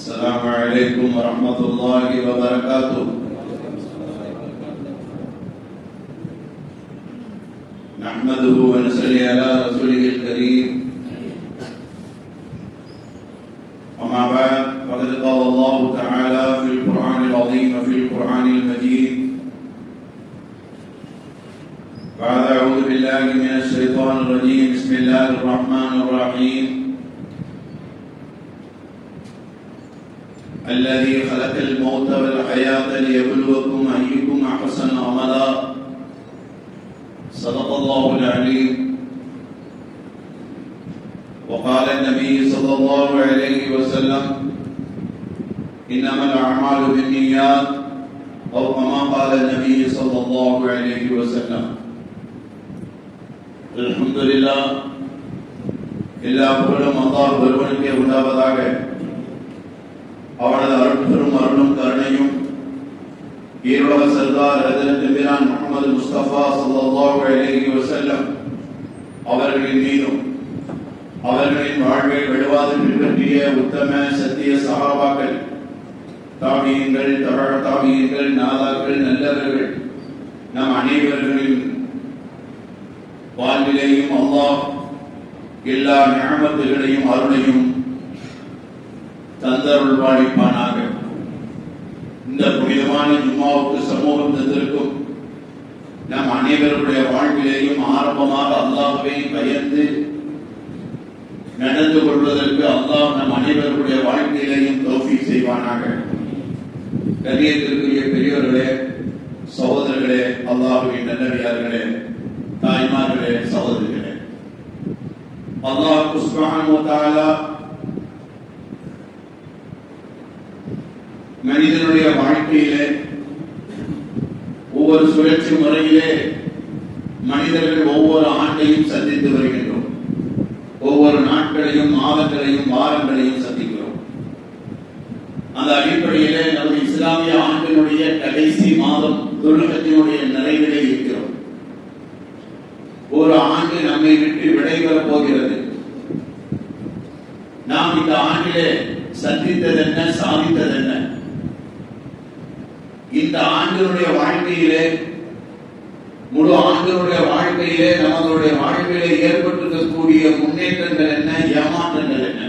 السلام عليكم ورحمة الله وبركاته. نحمده ونصلي على رسوله الكريم. أما بعد فقد قال الله تعالى في القرآن العظيم وفي القرآن المجيد بعد أعوذ بالله من الشيطان الرجيم. بسم الله الرحمن الرحيم. الذي خلق الموت والحياة ليبلوكم أيكم أحسن عملا. صدق الله العليم. وقال النبي صلى الله عليه وسلم إنما الأعمال بالنيات أو كما قال النبي صلى الله عليه وسلم. الحمد لله. எல்லா புகழும் அல்லாஹ் ஒருவனுக்கே உண்டாவதாக. அவனது அருட்பெரும் அருளும் கருணையும் ஈரோட சர்தார் ஹஜ்ரத் நபிரான் முஹம்மது முஸ்தபா ஸல்லல்லாஹு அலைஹி வஸல்லம் அவர்களின் மீதும் அவர்களின் வாழ்வை விடுவாது பின்பற்றிய உத்தம சத்திய சஹாபாக்கள், தாபியீன்கள், தபஅ தாபியீன்கள், நாதாக்கள், நல்லவர்கள் நம் அனைவர்களின் வாழ்விலேயும் அல்லாஹ் எல்லா நிஅமத்துகளையும் அருளையும் தந்தருள் பாலிப்பானாக. இந்த புனிதமான ஜும்மாவுக்கு சமூகத்திற்கும் நம் அனைவருடைய வாழ்விலேயும் ஆரம்பமாக அல்லாஹ்வை பயந்து நடந்து கொள்வதற்கு அல்லாஹ் நம் அனைவருடைய வாழ்க்கையிலேயும் தௌஃபீக் செய்வானாக. கண்ணியத்திற்குரிய பெரியோர்களே, சகோதரர்களே, அல்லாஹ்வின் நல்லடியார்களே, தாய்மார்களே, சகோதரிகளே, அல்லாஹ் சுப்ஹானஹு வ தஆலா மனிதனுடைய வாழ்க்கையிலே ஒவ்வொரு சுழற்சி முறையிலே மனிதர்கள் ஒவ்வொரு ஆண்டையும் சந்தித்து வருகின்றோம். ஒவ்வொரு நாட்களையும், மாதங்களையும், வாரங்களையும் சந்திக்கிறோம். அந்த அடிப்படையிலே நமது இஸ்லாமிய ஆண்டினுடைய கடைசி மாதம் துல்ஹஜ்ஜினுடைய நிறைவிலே இருக்கிறோம். ஒரு ஆண்டு நம்மை விட்டு விடைபெறப் போகிறது. நாம் இந்த ஆண்டிலே சந்தித்தது என்ன, சாதித்தது என்ன? இந்த ஆண்டினுடைய வாழ்க்கையிலே, முழு ஆண்டினுடைய வாழ்க்கையிலே நம்மளுடைய வாழ்க்கையிலே ஏற்பட்டிருக்கக்கூடிய முன்னேற்றங்கள் என்ன, ஏமாற்றங்கள் என்ன?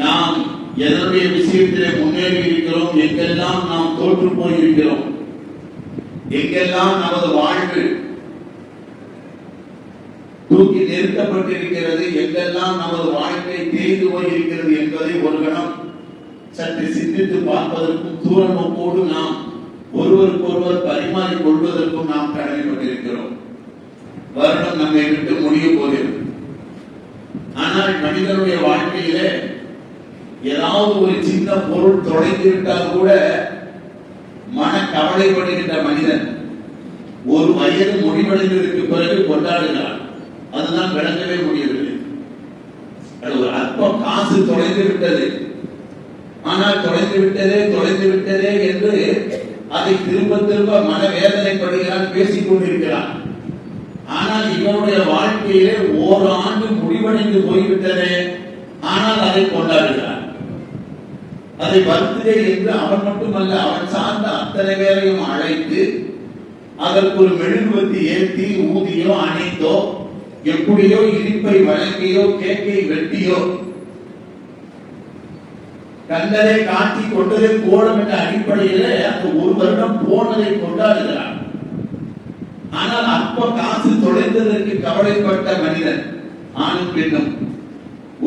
நாம் எதனுடைய விஷயத்திலே முன்னேறி இருக்கிறோம், எங்கெல்லாம் நாம் தோற்று போயிருக்கிறோம், எங்கெல்லாம் நமது வாழ்வு தூக்கி நிறுத்தப்பட்டிருக்கிறது, எங்கெல்லாம் நமது வாழ்க்கை தேய்ந்து போயிருக்கிறது என்பதை ஒரு கணம் சற்று சிந்தித்து பார்ப்பதற்கும் தூர நோக்கோடு நாம் ஒருவருக்கொருவர் பரிமாறிக் கொள்வதற்கும் நாம் கடமைப்பட்டிருக்கிறோம். வருடம் நம்மை விட்டு முடிய போகிறது. ஆனால் மனிதனுடைய வாழ்க்கையிலே ஏதாவது ஒரு சின்ன பொருள் தொலைந்து விட்டால் கூட மன கவலைப்படுகின்ற மனிதன் ஒரு வயது முடிவடைந்ததற்கு பிறகு கொண்டாடுகிறான். அதுதான் விளங்கவே முடியவில்லை. ஒரு அற்பம் காசு தொலைந்து விட்டது, ஆனால் தொலைந்து விட்டதே என்று அதை திரும்ப திரும்ப மனவேதனைப்படுகிறான், பேசிக் கொண்டிருக்கிறான். ஆனால் இவனுடைய வாழ்க்கையிலே ஒரு ஆண்டு முடிவடைந்து போய்விட்டதே, ஆனால் அதை கொண்டாடுகிறான். அதை பர்த்டே என்று அவன் மட்டுமல்ல, அவன் சார்ந்த அத்தனை பேரையும் அழைத்து அதற்கு ஒரு மெழுகுவர்த்தி ஏற்றி ஊதியோ அணைத்தோ எப்படியோ இனிப்பை வழங்கியோ கேக்கை வெட்டியோ கண்டதை காட்சி கொண்டதை போடும் என்ற அடிப்படையிலே அந்த ஒரு வருடம் போனதை கொண்டாடுகிறான். ஆனால் அப்ப காசு தொலைந்ததற்கு கவலைப்பட்ட மனிதன் ஆணும் பெண்ணும்,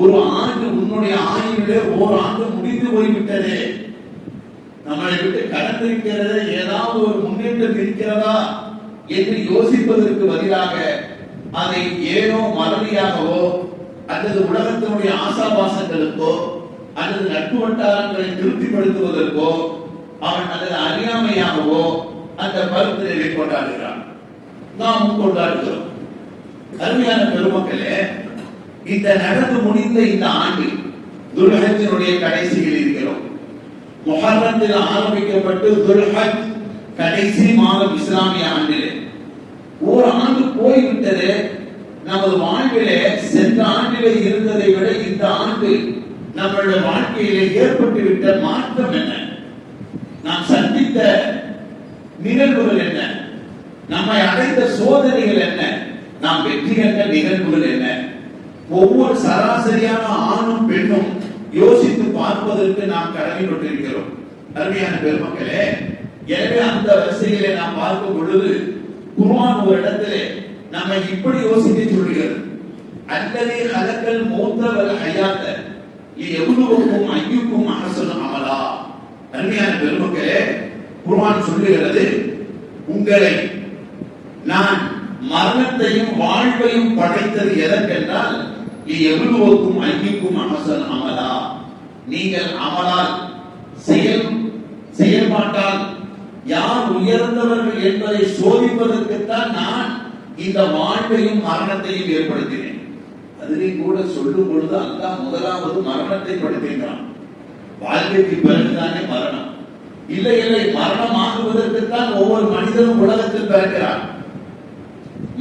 ஒரு ஆண்டு உன்னுடைய ஆயுளிலே ஒரு ஆண்டு முடிந்து போய்விட்டதே, நம்மளை விட்டு கடந்திருக்கிறது, ஏதாவது ஒரு முன்னேற்றம் இருக்கிறதா என்று யோசிப்பதற்கு பதிலாக அதை ஏனோ மறதியாகவோ அல்லது உலகத்தினுடைய ஆசாபாசங்களுக்கோ அல்லது நட்பு வட்டாரங்களை திருப்திப்படுத்துவதற்கோ அவன் அல்லது அறியாமையாகவோ அந்த பர்த்டேவை கொண்டாடுகிறான். நாமும் கொண்டாடுகிறோம். அருமையான பெருமக்களே, இந்த நடந்து முடிந்த இந்த ஆண்டு துல்ஹஜ்ஜினுடைய கடைசியில் இருக்கிறோம். முஹர்ரத்தில் ஆரம்பிக்கப்பட்டு துல்ஹஜ் கடைசி மாதம் இஸ்லாமிய ஆண்டிலே ஒரு ஆண்டு போய்விட்டது. நமது வாழ்விலே சென்ற ஆண்டிலே இருந்ததை விட இந்த ஆண்டு நம்மளுடைய வாழ்க்கையிலே ஏற்பட்டுவிட்ட மாற்றம் என்ன, நாம் சந்தித்த நிகழ்வுகள் என்ன, நம்மை அடைந்த சோதனைகள் என்ன, நாம் வெற்றி கண்ட நிகழ்வுகள் என்ன, ஒவ்வொரு சராசரியான ஆணும் பெண்ணும் யோசித்து பார்ப்பதற்கு நாம் கடமைப்பட்டிருக்கிறோம். அருமையான பெருமக்களே, எனவே அந்த வரிசையிலே நாம் பார்க்கும் பொழுது குர்ஆன் ஒரு இடத்திலே நம்மை இப்படி யோசிக்க சொல்கிறது. அல்லதீ ஹலக்கல் மௌத்த வல் ஹயாத்த லியப்லுவக்கும் அய்யுக்கும் அஹ்ஸனு அமலா. அருமையான பெருமக்களே, குர்ஆன் சொல்லுகிறது, உங்களை நான் மரணத்தையும் வாழ்வையும் படைத்தது எதற்கென்றால் லியப்லுவக்கும் அய்யுக்கும் அஹ்ஸனு அமலா. நீங்கள் அமலால் செயல்பாட்டால் யார் உயர்ந்தவர்கள் என்பதை சோதிப்பதற்குத்தான் நான் இந்த வாழ்வையும் மரணத்தையும் ஏற்படுத்தினேன். அதிலே கூட சொல்லும் பொழுது அல்லாஹ் முதலாவது மரணத்தை படுத்துகிறான். வாழ்க்கைக்கு பிறகுதானே மரணம். இல்லை இல்லை, மரணம் ஆகுவதற்குத்தான் ஒவ்வொரு மனிதனும் உலகத்தில் பிறக்கிறான்.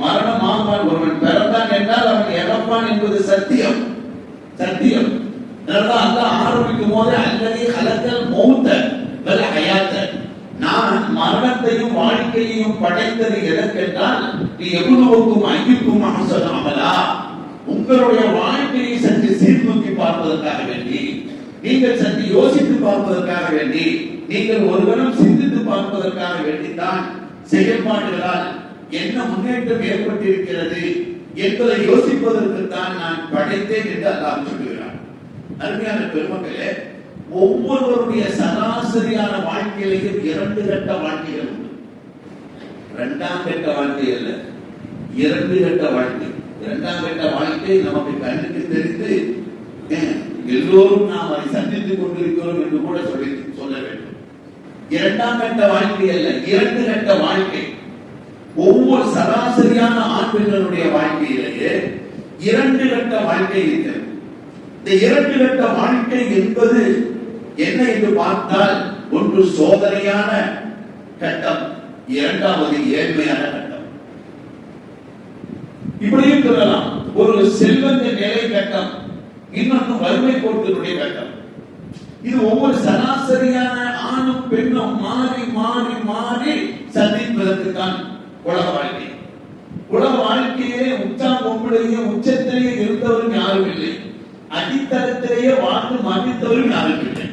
மரணம் ஆகுவான். ஒருவன் பிறந்தான் என்றால் அவன் இறப்பான் என்பது சத்தியம். சத்தியம். அல்லாஹ் ஆரம்பிக்கும் போது அல்லதீ ஹலக்கல் மௌத்த வல் ஹயாத்த, நான் மரணத்தையும் வாழ்க்கையையும் படைத்தது எதற்கென்றால் லியப்லுவக்கும் அய்யுக்கும் அஹ்ஸனு அமலா, உங்களுடைய வாழ்க்கையை சற்று சீர்தூக்கி பார்ப்பதற்காக வேண்டி, நீங்கள் சற்று யோசித்து பார்ப்பதற்காக வேண்டி, நீங்கள் ஒரு கணம் சிந்தித்து பார்ப்பதற்காக வேண்டித்தான் செயல்பாடுகளால் என்ன முன்னேற்றம் ஏற்பட்டிருக்கிறது என்பதை யோசிப்பதற்கு தான் நான் படைத்தேன் என்று அல்லாஹ் சொல்கிறார். அருமையான பெருமக்களே, ஒவ்வொருவருடைய சராசரியான வாழ்க்கையிலேயும் 2 கட்ட வாழ்க்கைகள் உண்டு. 2ஆம் கட்ட வாழ்க்கை அல்ல, 2 கட்ட வாழ்க்கை. 2ஆம் கட்ட வாழ்க்கை நமக்கு கண்ணுக்கு தெரிந்து எல்லோரும் நாம் அதை சந்தித்துக் கொண்டிருக்கிறோம் என்று கூட சொல்ல வேண்டும். 2ஆம் கட்ட வாழ்க்கை அல்ல, 2 கட்ட வாழ்க்கை. ஒவ்வொரு சராசரியான ஆண் பெண்களுடைய வாழ்க்கையிலேயே 2 கட்ட வாழ்க்கை இருக்கிறது. இந்த 2 கட்ட வாழ்க்கை என்பது என்ன என்று பார்த்தால், ஒன்று சோதனையான கட்டம், 2வது ஏழ்மையான கட்டம். இப்படியும் சொல்லலாம். ஒரு செல்வந்த நிலை கட்டம், இன்னொன்று வறுமை கோட்டினுடைய கட்டம். இது ஒவ்வொரு சராசரியான ஆணும் பெண்ணும் மாறி மாறி மாறி சந்திப்பதற்கு தான் உலக வாழ்க்கை. உலக வாழ்க்கையே உச்சத்திலேயே இருந்தவரும் யாரும் இல்லை, அடித்தளத்திலேயே வாழ்ந்து மன்னித்தவரும் யாரும் இல்லை.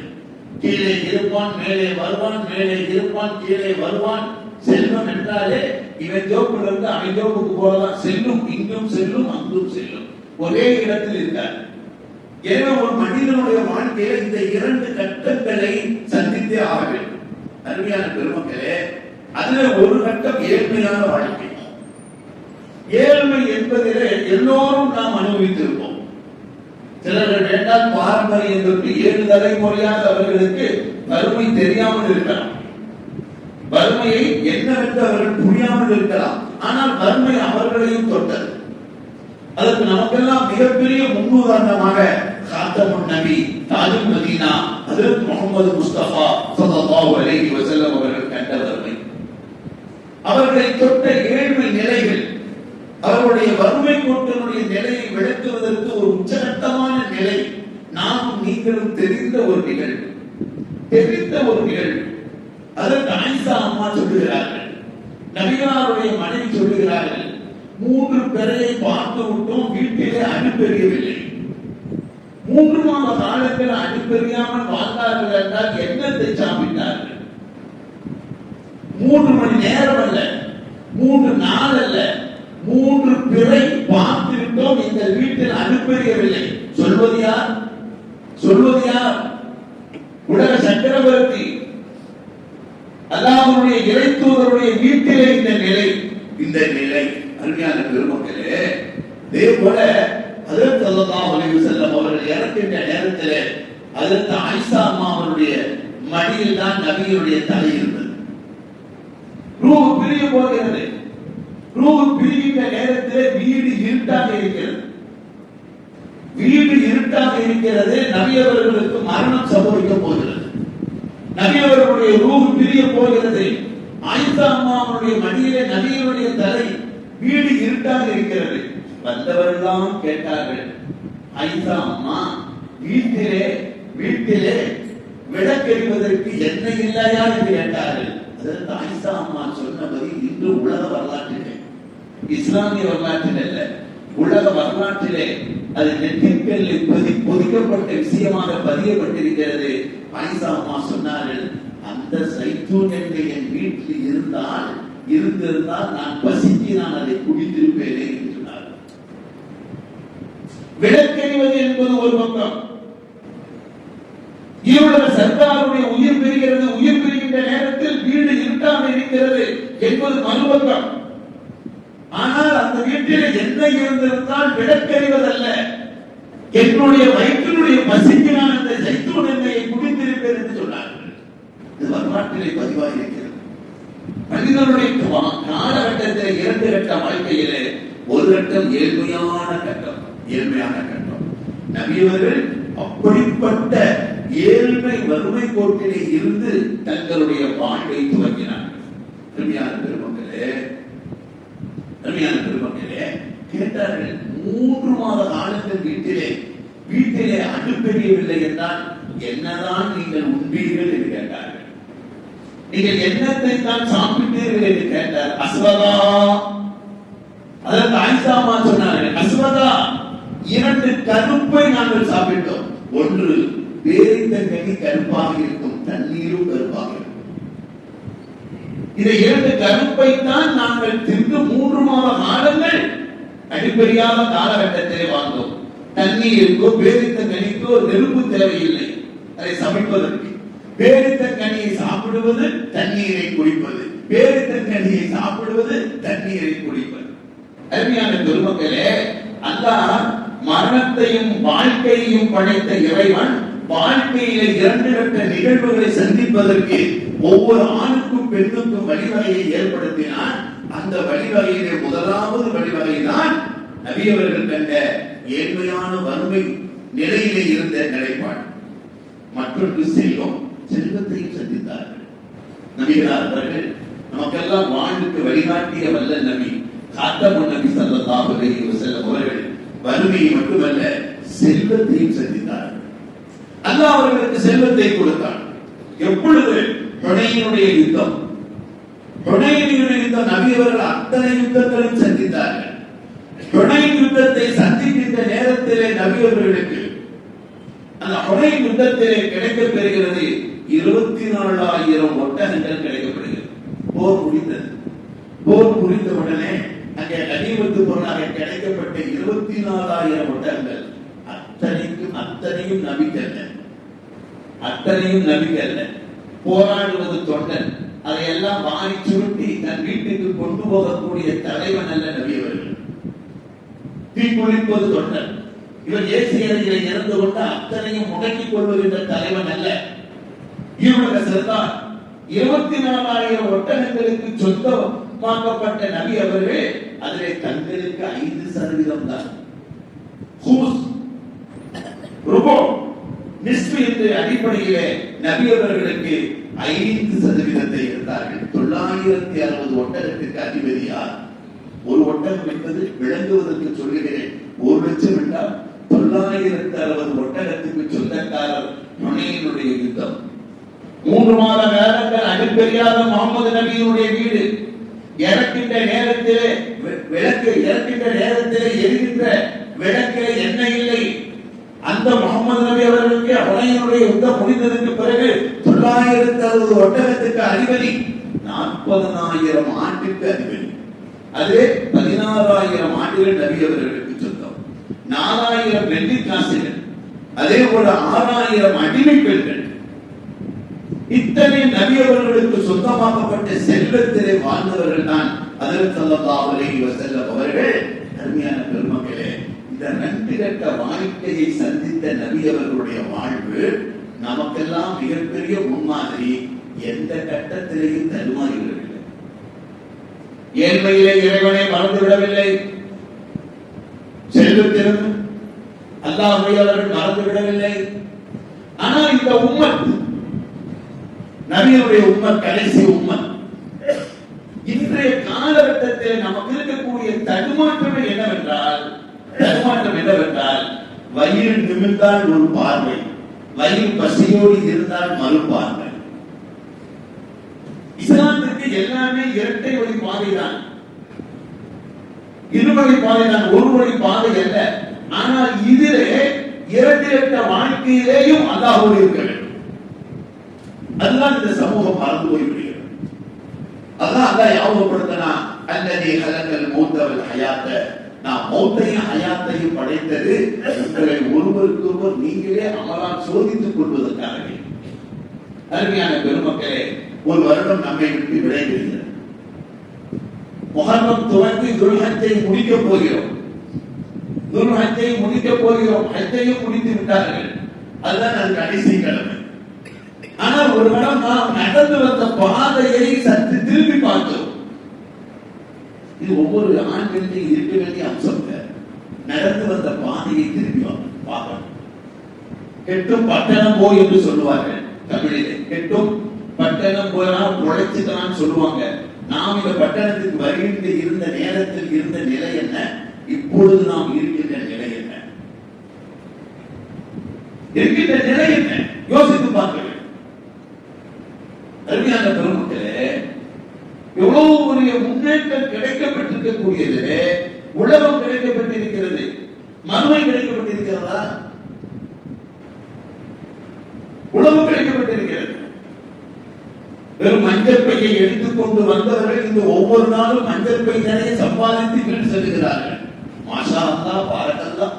கீழே இருப்பான், மேலே வருவான், மேலே இருப்பான், கீழே வருவான். செல்வம் என்றாலே இவன் ஜோப்புல இருந்து அவன் ஜோப்புக்கு போறதான். செல்லும், இங்கும் செல்லும், அங்கும் செல்லும், ஒரே இடத்தில் இருக்கார். ஏன்னா ஒரு மனிதனுடைய வாழ்க்கையில இந்த 2 கட்டங்களை சந்தித்தே ஆக வேண்டும். அருமையான பெருமக்களே, அதுல ஒரு கட்டம் ஏழ்மையான வாழ்க்கை. ஏழ்மை என்பதிலே எல்லோரும் நாம் அனுபவித்திருப்போம். சிலர்கள் வேண்டாம் பாரம்பரியம் தொட்டு 7 தலைமுறையாக அவர்களுக்கு வறுமை தெரியாமல் இருக்கலாம், வறுமையை என்னவென்று அவர்கள் புரியாமல் இருக்கலாம். ஆனால் வறுமை அவர்களையும் தொட்டது. அதற்கு நமக்கெல்லாம் மிகப்பெரிய முன்னுதாரணமாக காத்தமுன் நபி, தாஜுல் மதீனா, ஹஜ்ரத் முஹம்மது முஸ்தபா ஸல்லல்லாஹு அலைஹி வஸல்லம் அவர்கள் கண்ட வறுமை, அவர்களை தொட்ட ஏழ்மை நிலைகள், அவருடைய வறுமை கோட்டினுடைய நிலையை விளக்குவதற்கு ஒரு உச்சகட்டமான நிலை நாமும் நீங்களும் தெரிந்த ஒரு நிகழ்வு. அதற்கு ஆயிஷா அம்மா சொல்லுகிறார்கள், நபிகளாருடைய மனைவி சொல்லுகிறார்கள், 3 பேரை பார்த்து விட்டோம், வீட்டிலே அனுப்பெரியவில்லை. 3 மாத காலத்தில் அனுப்பெரியாமல் வாழ்ந்தார்கள் என்றால் என்னத்தை சாப்பிட்டார்கள்? 3 மணி நேரம் அல்ல, 3 நாள் அல்ல, 3 பிறை பார்த்து விட்டோம், இந்த வீட்டில் அனுப்பெரியவில்லை. சொல்வது யார்? உலக சக்கரவர்த்தி அல்லாஹ்வுடைய இறைத்தூதருடைய வீட்டிலே இந்த நிலை. அருமையான பெருமக்களே, இதே போல ஹஜ்ரத் ஸல்லல்லாஹு அலைஹி வஸல்லம் அவர்கள் இறக்கின்ற நேரத்திலே ஹஜ்ரத் ஆயிஷா அம்மா அவருடைய மடியில் தான் நபியுடைய தலை இருந்தது. ரூஹ் பிரிய போகிறது. ரூஹ் பிரிகின்ற நேரத்திலே வீடு இருட்டாக இருக்கிறது. நபி அவர்களுக்கு மரணம் சம்பவிக்க போகிறது. நபி அவர்களுடைய ரூஹ் பிரிய போகிறது. ஆயிஷா அம்மா அவருடைய மடியிலே நபியுடைய தலை, வீடு இருட்டாக இருக்கிறது. வந்தவரெல்லாம் கேட்டார்கள், ஆயிஷா அம்மா வீட்டிலே விளக்கெறிவதற்கு எண்ணெய் இல்லையா என்று கேட்டார்கள். அதற்கு ஆயிஷா அம்மா சொன்னபடி இன்று உலக வரலாற்றிலே, இஸ்லாமிய வரலாற்றில் அல்ல, உலக வரலாற்றிலே அது நெற்றிக்கல்லில் பொதிக்கப்பட்ட விஷயமாக பதியப்பட்டிருக்கிறது. ஆயிஷா அம்மா சொன்னார்கள், அந்த சைத்தூன் எண்ணெய் என் வீட்டில் இருந்திருந்தால் நான் பசிக்கு நான் அதை குடித்திருப்பேனே என்று சொன்னார்கள். விளக்கெறிவது என்பது ஒரு பக்கம், இவருடைய சர்தாருடைய உயிர் பெறுகிறது, உயிர் பெறுகின்ற நேரத்தில் வீடு இருட்டாக இருக்கிறது என்பது மறுபக்கம். ஆனால் அந்த வீட்டில் என்ன இருந்திருந்தால் விளக்கறிவதல்ல, என்னுடைய வயிற்றினுடைய பசிக்கு நான் அந்த சைத்தூன் எண்ணெயை குடித்திருப்பேன் என்று சொன்னார்கள். இது வரலாற்றிலே பதிவாக இருக்கிறது. மனிதனுடைய காலகட்டத்தில் 2 கட்ட வாழ்க்கையிலே ஒரு கட்டம் ஏழ்மையான கட்டம். நபியவர்கள் அப்படிப்பட்ட ஏழ்மை வறுமை கோட்டிலே இருந்து தங்களுடைய வாழ்வை துவங்கினார்கள். அருமையான பெருமக்களே கேட்டார்கள், 3 மாத காலங்கள் வீட்டிலே அடுப்பெரியவில்லை என்றால் என்னதான் நீங்கள் உண்பீர்கள் என்று கேட்டார்கள். நீங்கள் என்னத்தை தான் சாப்பிட்டீர்கள் என்று கேட்டார். அஸ்வதா, அதற்கு ஆயிஷா அம்மா சொன்னார்கள், அஸ்வதா 2 கருப்பை நாங்கள் சாப்பிட்டோம். ஒன்று பேரித்தங்கனி கருப்பாக இருக்கும், தண்ணீரும் கருப்பாக இருக்கும். இந்த 2 கருப்பை தான் நாங்கள் தின்று 3 மாத காலங்கள் அடிப்படையான காலகட்டத்திலே வாழ்ந்தோம். தண்ணீருக்கோ பேரித்தங்கனிக்கோ நெருப்பு தேவையில்லை அதை சமைப்பதற்கு. பேரித்தங்கனியை சாப்பிடுவது தண்ணீரை குடிப்பது, பேரித்தங்கனியை சாப்பிடுவது தண்ணீரை குடிப்பது. அருமையான பெருமக்களே, அல்லாஹ் மரணத்தையும் வாழ்க்கையையும் படைத்த இறைவன் வாழ்க்கையிலே 2 கட்ட நிகழ்வுகளை சந்திப்பதற்கு ஒவ்வொரு ஆணுக்கும் பெண்ணுக்கும் வழிவகையை ஏற்படுத்தினான். அந்த வழிவகையிலே முதலாவது வழிவகைதான் நபி அவர்கள் கண்ட ஏழ்மையான வறுமை நிலையிலே இருந்த நிலைப்பாடு. மற்றொன்று செல்வத்தையும் சந்தித்தார்கள். நபிகளார் அவர்கள் நமக்கெல்லாம் வாழ்வுக்கு வழிகாட்டிய வல்ல நபி காத்தமுன் நபி ஸல்லல்லாஹு அலைஹி வஸல்லம் அவர்கள் வறுமையை மட்டுமல்ல செல்வத்தையும் சந்தித்தார்கள். அல்லாஹ் அவர்களுக்கு செல்வத்தை கொடுத்தான். எப்பொழுது ஹுனைனுடைய யுத்தம் நபி அவர்கள் அத்தனை யுத்தங்களையும் சந்தித்தார்கள். ஹுனைன் யுத்தத்தை சந்திக்கின்ற நேரத்திலே நபி அவர்களுக்கு அந்த ஹுனைன் யுத்தத்திலே கிடைக்கப் பெறுகிறது 24,000 ஒட்டகங்கள் கிடைக்கப்படுகிறது. போர் முடிந்தது. போர் முடிந்த உடனே அங்கே கனிமத்து பொருளாக கிடைக்கப்பட்ட 24,000 ஒட்டகங்கள் அத்தனையும் நபிக்கல்ல, போராடுவது தொண்டன். அதையெல்லாம் வாரி சுருட்டி தன் வீட்டுக்கு கொண்டு போகக்கூடிய தலைவன் அல்ல நபி அவர்கள். தீக்குளிப்பது தொண்டன். இவர் ஏசியர்களை இறந்து கொண்டு அத்தனையும் முடக்கிக் கொள்வதென்ற தலைவன் அல்ல. இவருடைய சர்தார் 24,000 ஒட்டகங்களுக்கு சொந்தமாக்கப்பட்ட நபி அவர்கள் அதிலே தங்களுக்கு 5% தான். என்ற அடிப்படையிலே நபி அவர்களுக்கு 5% இருந்தார்கள். 960 ஒட்டகத்திற்கு அதிபதியார். ஒரு ஒட்டகம் என்பது விளங்குவதற்கு சொல்கிறேன், 1 லட்சம் என்றால் 960 ஒட்டகத்துக்கு சொந்தக்காரர். ஹுனைனுடைய யுத்தம் 3 மாத காலங்கள் அடிப்பெரியாத முகமது நபியினுடைய வீடு இறக்கின்ற நேரத்திலே எரிகின்ற விளக்கிலே எண்ணெய் இல்லை. அந்த முகமது நபி அவர்களுக்கு ஹுனைனுடைய யுத்தம் முடிந்ததற்கு பிறகு 960 ஒட்டகத்துக்கு அதிபதி, 40,000 ஆண்டுக்கு அதிபதி. அதே 16,000 ஆண்டுகள் நபி அவர்களுக்கு சொந்தம், 4,000 வெள்ளி காசுகள், அதே போல 6,000 அடிமை பெண்கள். இத்தனை நபி அவர்களுக்கு சொந்தமாக்கப்பட்ட செல்வத்திலே வாழ்ந்தவர்கள் தான் ஹஜ்ரத் ஸல்லல்லாஹு அலைஹி வஸல்லம் அவர்கள். அருமையான பெருமக்களே, இந்த 2 கட்ட வாழ்க்கையை சந்தித்த நபி அவர்களுடைய வாழ்வு நமக்கெல்லாம் மிகப்பெரிய முன்மாதிரி. எந்த கட்டத்திலேயும் தடுமாறி விடவில்லை. ஏழ்மையிலே இறைவனை மறந்து விடவில்லை. செல்வத்திலும் அல்லாஹ்வை அவர்கள் மறந்து விடவில்லை. ஆனால் இந்த உம்மத், நபியுடைய உம்மத், கடைசி உம்மத், இன்றைய காலகட்டத்தில் நமக்கு இருக்கக்கூடிய தடுமாற்றம் என்னவென்றால் வயிறு நிமிர்ந்தால் ஒரு பார்வை, வயிறு பசியோடு இருந்தால் மறுபார்வை. இஸ்லாத்திற்கு எல்லாமே இரட்டை வழி பாதைதான், இருவழி பாதைதான், ஒரு வழி பாதை அல்ல. ஆனால் இதிலே இரண்டிரட்ட வாழ்க்கையிலேயும் அல்லாஹ்வோடு இருக்க வேண்டும். அதுதான் இந்த சமூகம் மறந்து போய்விடுகிறது. அதான் அல்லாஹ் ஞாபகப்படுத்தினா, அல்லதி ஹலகல் மௌத வல் ஹயாத்த, நான் மௌத்தையும் ஹயாத்தையும் படைத்தது உங்களை ஒருவருக்கொருவர் நீங்களே அமலால் சோதித்துக் கொள்வதற்காகவே. அருமையான பெருமக்களே, ஒரு வருடம் நம்மை விட்டு விடைபெறுகிறது. முஹர்ரம் துவங்கி துல்ஹஜ்ஜை முடிக்கப் போகிறோம். துல்ஹஜ்ஜை முடிக்கப் போகிறோம். ஹஜ்ஜையும் முடித்து விட்டார்கள். அதுதான் அது கடைசி கிழமை. ஆனால் ஒரு இடம் நாம் நடந்து வந்த பாதையை சற்று திரும்பி பார்த்தோம். இது ஒவ்வொரு ஆண்களுக்கும் இருக்க வேண்டிய அம்சம். நடந்து வந்த பாதையை திரும்பி பார்க்கணும். கெட்டும் பட்டணம் போய் என்று சொல்லுவார்கள் தமிழிலே. கெட்டும் பட்டணம் போனால் உழைச்சுதான் சொல்லுவாங்க. நாம் இந்த பட்டணத்துக்கு வருகின்ற இருந்த நேரத்தில் இருந்த நிலை என்ன, இப்பொழுது நாம் இருக்கின்ற நிலை என்ன, இருக்கின்ற நிலை என்ன யோசித்து பார்க்க வேண்டும். அருமையான பெருமக்களே, எவ்வளவு பெரிய முன்னேற்றம் கிடைக்கப்பட்டிருக்கக்கூடியது. உலகம் கிடைக்கப்பட்டிருக்கிறது, மறுமை கிடைக்கப்பட்டிருக்கிறதா? உலகம் கிடைக்கப்பட்டிருக்கிறது. வெறும் மஞ்சள் பையை எடுத்துக்கொண்டு வந்தவர்கள் இந்த ஒவ்வொரு நாளும் மஞ்சள் பை நிறைய சம்பாதித்து வீடு செல்கிறார்கள். மாஷா அல்லாஹ், பாரக்கல்லாஹ்.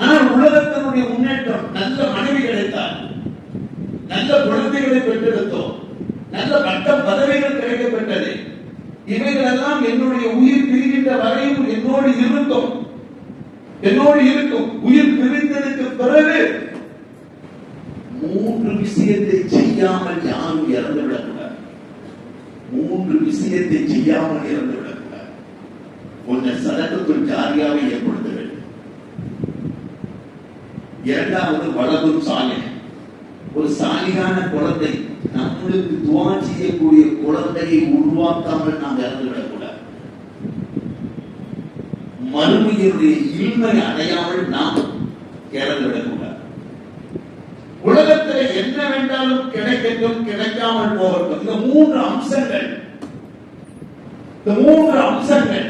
ஆனால் உலகத்தினுடைய முன்னேற்றம், நல்ல மனைவி கிடைத்தார், நல்ல குழந்தைகளை பெற்றெடுத்தோம், நல்ல பட்டம் பதவிகள் கிடைக்கப்பட்டது. இவைகள் எல்லாம் என்னுடைய உயிர் பிரிகின்ற வரையும் என்னோடு இருக்கும், என்னோடு இருக்கும். உயிர் பிரிந்ததற்கு பிறகு மூன்று விஷயத்தை செய்யாமல் யாரும் இறந்து விடக்கூடாது. மூன்று விஷயத்தை செய்யாமல் இறந்து விடக்கூடாது. ஒன்று, சதகத்துல் ஜாரியாவை ஏற்படுத்த வேண்டும். இரண்டாவது, வலதும் சாலிஹ், ஒரு சாலிகான குழந்தை, நம்மளுக்கு துஆ செய்யக்கூடிய குழந்தையை உருவாக்காமல் நாம் இறந்து விடக்கூடாது. மறுமையுடைய இல்மை அடையாமல் நாம் இறந்து விடக்கூடாது. உலகத்தில் என்ன வேண்டாலும் கிடைக்கட்டும், கிடைக்காமல் போகட்டும். இந்த மூன்று அம்சங்கள், இந்த மூன்று அம்சங்கள்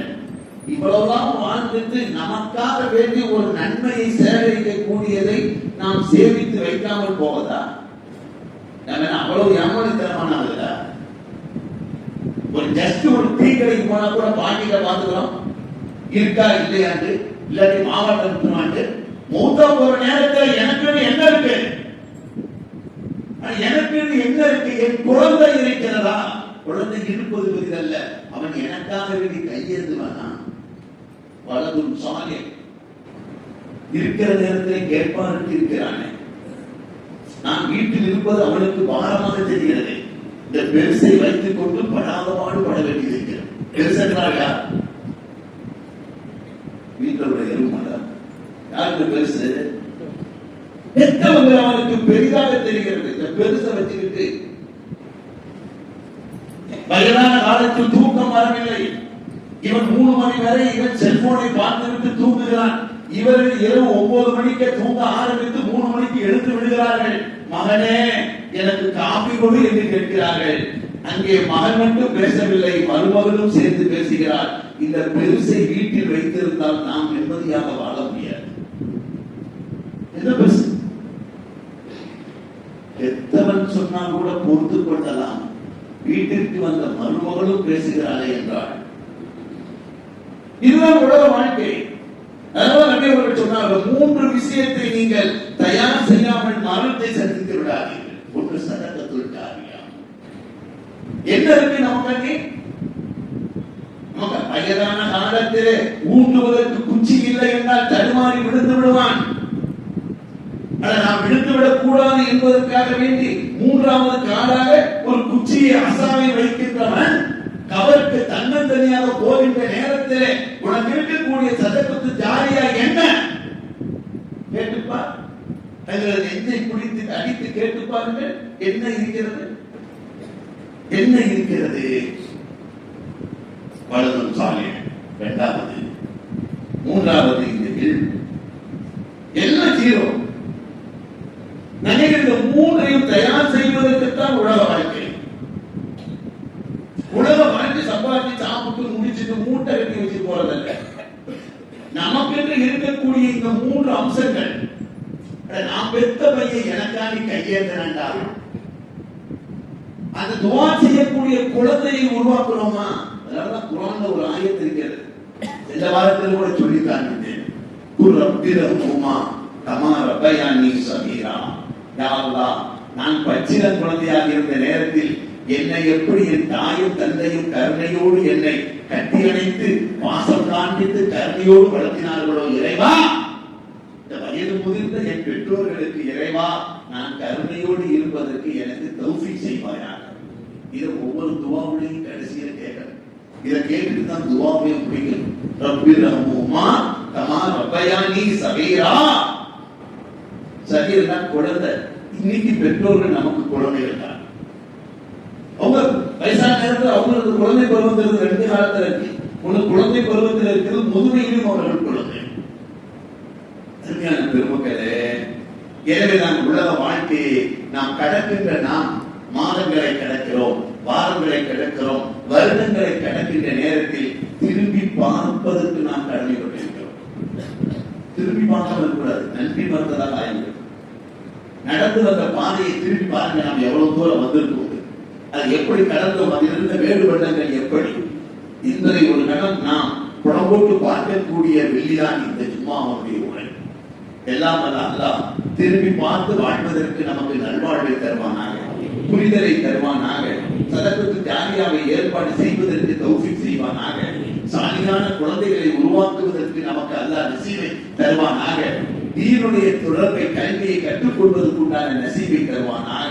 இவ்வளவுதான் வாழ்ந்துட்டு நமக்காக வேண்டி ஒரு நன்மையை சேகரிக்கக்கூடியதை நாம் சேமித்து வைக்காமல் போவதா? நம்ம அவ்வளவு ஏமாளித்தனமானதா? ஒரு ஜஸ்ட் ஒரு டீ கடைக்கு போனா கூட பாட்டியில பாத்துக்கிறோம், இருக்கா இல்லையாண்டு, இல்லாட்டி மாவட்டம் இருக்குமாண்டு. மூத்தா போற நேரத்தில் எனக்கு என்ன இருக்கு, எனக்கு என்ன இருக்கு, என் குழந்தை இருக்கிறதா? குழந்தை இருப்பது பெரிதல்ல, அவன் எனக்காக வேண்டி கையெழுதுவானா? வலதும் சாலிஹ், இருக்கிற நேரத்தில் கேட்பாருக்கு இருக்கிறானே. நான் வீட்டில் இருப்பது அவனுக்கு பாரமாக தெரிகிறது. இந்த பெருசை வைத்துக் கொண்டு படாத பாடுபட வேண்டியிருக்கிறது. பெருசென்றால் யார்? வீட்டில் எருமாடா? யாருக்கு பெருசு? பெற்றவங்க அவனுக்கு பெரிதாக தெரிகிறது. இந்த பெருசை வச்சுக்கிட்டு வயதான காலத்தில் தூக்கம் வரவில்லை. இவன் 3 மணி வரை இவன் செல்போனை பார்த்துவிட்டு தூங்குகிறான். இவர்கள் இரவு 9 மணிக்கு தூங்க ஆரம்பித்து 3 மணிக்கு எழுந்து விடுகிறார்கள். மகனே, எனக்கு காபி கொடு என்று கேட்கிறார்கள். அங்கே மகன் மட்டும் பேசவில்லை, மருமகளும் சேர்ந்து பேசுகிறார். இந்த பெருசை வீட்டில் வைத்திருந்தால் நாம் நிம்மதியாக வாழ முடியாது. என்ன பெருசு? எத்தவன் சொன்னால் கூட பொறுத்து கொள்ளலாம், வீட்டிற்கு வந்த மருமகளும் பேசுகிறாளே என்றாள். இதுதான் உலக வாழ்க்கை. அதனால் நபியவர்கள் சொன்னார்கள், 3 விஷயத்தை நீங்கள் தயார் செய்யாமல் மரணத்தை சந்தித்து விடாதீர்கள். ஒன்று, சதகத்துல் ஜாரியா. என்ன இருக்கு நமக்கு? நமக்கு வயதான காலத்திலே ஊண்டுவதற்கு குச்சி இல்லை என்றால் தடுமாறி விழுந்து விடுவான். நாம் விழுந்து விடக் கூடாது என்பதற்காக வேண்டி 3வது காலாக ஒரு குச்சியை அசாவை வைக்கின்றவன் கவருக்கு தன்னந்தனியாக போகின்ற நேரத்திலே உனக்கு இருக்கக்கூடிய சதகத்து ஜாரியா என்ன கேட்டுப்பார். நெஞ்சை பிடித்து அடித்து கேட்டுப்பாருங்கள். என்ன இருக்கிறது? என்ன இருக்கிறது? வலதும் சாலிஹ் இரண்டாவது. 3 மூன்றாவது இந்த இல்ம். எல்லாம் ஜீரோ. நினைக்கிற இந்த மூன்றையும் தயார் செய்வதற்குத்தான் உலக வாழ்க்கை. உலக வாழ்க்கை சம்பாதிச்சு சாப்பிட்டு முடிச்சுட்டு மூட்டை கட்டி வச்சு போறதல்ல. நமக்கென்று இருக்கக்கூடிய இந்த மூன்று அம்சங்கள். நான் பெத்த பையன் எனக்காண்டி கையேந்தா, அந்த துவா செய்யக்கூடிய குழந்தையை உருவாக்குறோமா? அதனாலதான் குர்ஆன்ல ஒரு ஆயத்து இருக்கிறது. இந்த வாரத்தில் கூட சொல்லி காண்பித்தேன். குர்ரப்பிரஹுமா கமா ரப்பயானி ஸகீரா. யா அல்லாஹ், நான் பச்சிள குழந்தையாக இருந்த நேரத்தில் என்னை எப்படி என் தாயும் தந்தையும் கருணையோடு என்னை கட்டி அணைத்து பாசம் காண்பித்து கருணையோடு வளர்த்தினார்களோ இறைவா, இந்த வயது முதிர்ந்த என் பெற்றோர்களுக்கு இறைவா நான் கருணையோடு இருப்பதற்கு எனக்கு தௌஃபீக் செய்வாயாக. இதை ஒவ்வொரு துவாவுடையும் கடைசியில கேட்கணும். இதை கேட்டுட்டு தான் துவாவையும் பிடிக்கணும். ரப்பிர்ஹுமா கமா ரப்பயானி ஸகீரா. சகீரா குழந்தை. இன்னைக்கு பெற்றோர்கள் நமக்கு குழந்தைகள் தான். அவங்க வயசான நேரத்தில் அவங்களுக்கு குழந்தை பருவத்தில் ரெண்டு காலத்தில் இருக்கு. ஒண்ணு குழந்தை பருவத்தில் இருக்கிறது, முதுமையிலும் அவர்கள் குழந்தை. அருமையான பெருமக்களே, எனவேதான் உலக வாழ்க்கையை நாம் கடக்கின்ற நாம் மாதங்களை கடக்கிறோம், வாரங்களை கடக்கிறோம், வருடங்களை கடக்கின்ற நேரத்தில் திரும்பி பார்ப்பதற்கு நாம் கடமைப்பட்டிருக்கிறோம். திரும்பி பார்க்க கூடாது, நன்றி மறந்ததாக ஆய்வு. நடந்து வந்த பாதையை திரும்பி பாருங்க, நாம் எவ்வளவு தூரம் வந்திருக்கோம், அது எப்படி கடந்தோம், அதில் இருந்த வேறுபட்டங்கள் எப்படி என்பதை ஒரு கணம் நாம் புறம்போட்டு பார்க்கக்கூடிய வெள்ளிதான் இந்த ஜும்மாவுடைய உரை. எல்லாம் அல்லாஹ் திரும்பி பார்த்து வாழ்வதற்கு நமக்கு நல்வாழ்வை தருவானாக, புரிதலை தருவானாக, சதகத்து ஜாரியாவை ஏற்பாடு செய்வதற்கு தௌஃபீக் செய்வானாக, சாலிகான குழந்தைகளை உருவாக்குவதற்கு நமக்கு அல்லாஹ் நசீபை தருவானாக, தீனுடைய தொடர்பை கல்வியை கற்றுக்கொள்வதற்குண்டான நசீபை தருவானாக.